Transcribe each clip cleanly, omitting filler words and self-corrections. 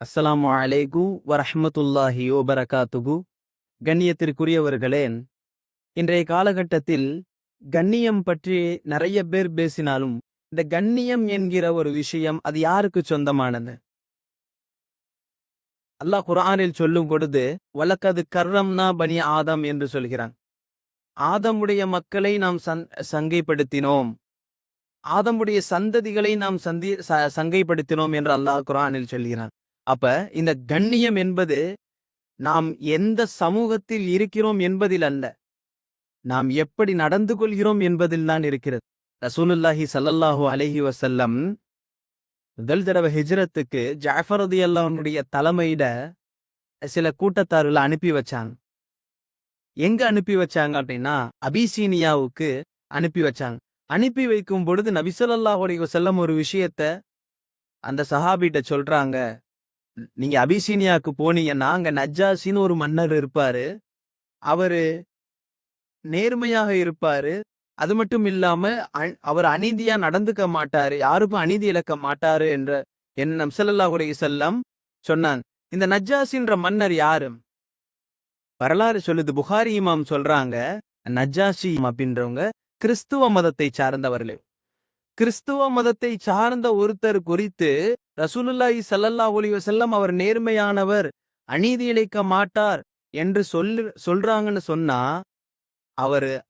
அஸ்ஸலாமு அலைக்கும் வரஹ்மத்துல்லாஹி வபரகாத்துஹு. கண்ணியத்திற்குரியவர்களே, இன்றைய காலகட்டத்தில் கண்ணியம் பற்றி நிறைய பேர் பேசினாலும் இந்த கண்ணியம் என்கிற ஒரு விஷயம் அது யாருக்கு சொந்தமானது? அல்லாஹ் குர்ஆனில் சொல்லும் பொழுது வலக்கது கர்ரம்னா பனி ஆதம் என்று சொல்கிறான். ஆதமுடைய மக்களை நாம் சங்கைப்படுத்தினோம், ஆதமுடைய சந்ததிகளை நாம் சங்கைப்படுத்தினோம் என்று அல்லாஹ் குர்ஆனில் சொல்கிறான். அப்ப இந்த கண்ணியம் என்பது நாம் எந்த சமூகத்தில் இருக்கிறோம் என்பதில் அல்ல, நாம் எப்படி நடந்து கொள்கிறோம் என்பதில் தான் இருக்கிறது. ரசூலுல்லாஹி ஸல்லல்லாஹு அலைஹி வஸல்லம் முதல் தடவை ஹிஜ்ரத்துக்கு ஜஅஃபர் ரலியல்லாஹு அன்ஹுடைய தலைமையில சில கூட்டத்தார்களை அனுப்பி வச்சாங்க. எங்க அனுப்பி வச்சாங்க அப்படின்னா அபிசீனியாவுக்கு அனுப்பி வச்சாங்க. அனுப்பி வைக்கும் பொழுது நபி ஸல்லல்லாஹு அலைஹி வஸல்லம் ஒரு விஷயத்த அந்த சஹாபிட்ட சொல்றாங்க. நீங்க அபிசீனியாவுக்கு போனீங்கன்னா அங்க நஜ்ஜாசின்னு ஒரு மன்னர் இருப்பாரு, அவரு நேர்மையாக இருப்பாரு, அது மட்டும் இல்லாம அவர் அநீதியா நடந்துக்க மாட்டாரு, யாருக்கும் அநீதி இழைக்க மாட்டாரு என்ற நபி ஸல்லல்லாஹு அலைஹி வஸல்லம் சொன்னாங்க. இந்த நஜ்ஜாசின்ற மன்னர் யாரு? வரலாறு சொல்லுது, புகாரி இமாம் சொல்றாங்க, நஜ்ஜாசி அப்படின்றவங்க கிறிஸ்துவ மதத்தை சார்ந்தவர்களே. கிறிஸ்துவ மதத்தை சார்ந்த ஒருத்தர் குறித்து ரசூலுல்லாஹி ஸல்லல்லாஹு அலைஹி வஸல்லம் அவர் நேர்மையானவர், அநீதி இழைக்க மாட்டார் என்று சொல்றாங்கன்னு சொன்னா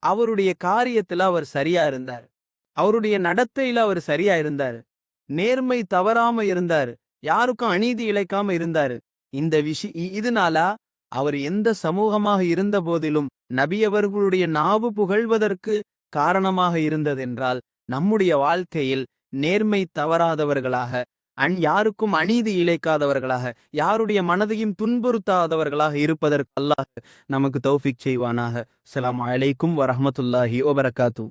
அவருடைய காரியத்துல அவர் சரியா இருந்தார், அவருடைய நடத்தையில அவர் சரியா இருந்தாரு, நேர்மை தவறாம இருந்தாரு, யாருக்கும் அநீதி இழைக்காம இருந்தாரு. இந்த இதனால அவர் எந்த சமூகமாக இருந்த போதிலும் நபியவர்களுடைய நாவு புகழ்வதற்கு காரணமாக இருந்ததென்றால் நம்முடைய வாழ்க்கையில் நேர்மை தவறாதவர்களாக, யாருக்கும் அநீதி இழைக்காதவர்களாக, யாருடைய மனதையும் துன்புறுத்தாதவர்களாக இருப்பதற்கு அல்லாஹ் நமக்கு தௌஃபீக் செய்வானாக. அஸ்ஸலாமு அலைக்கும் வரஹ்மத்துல்லாஹி வபரகாத்துஹு.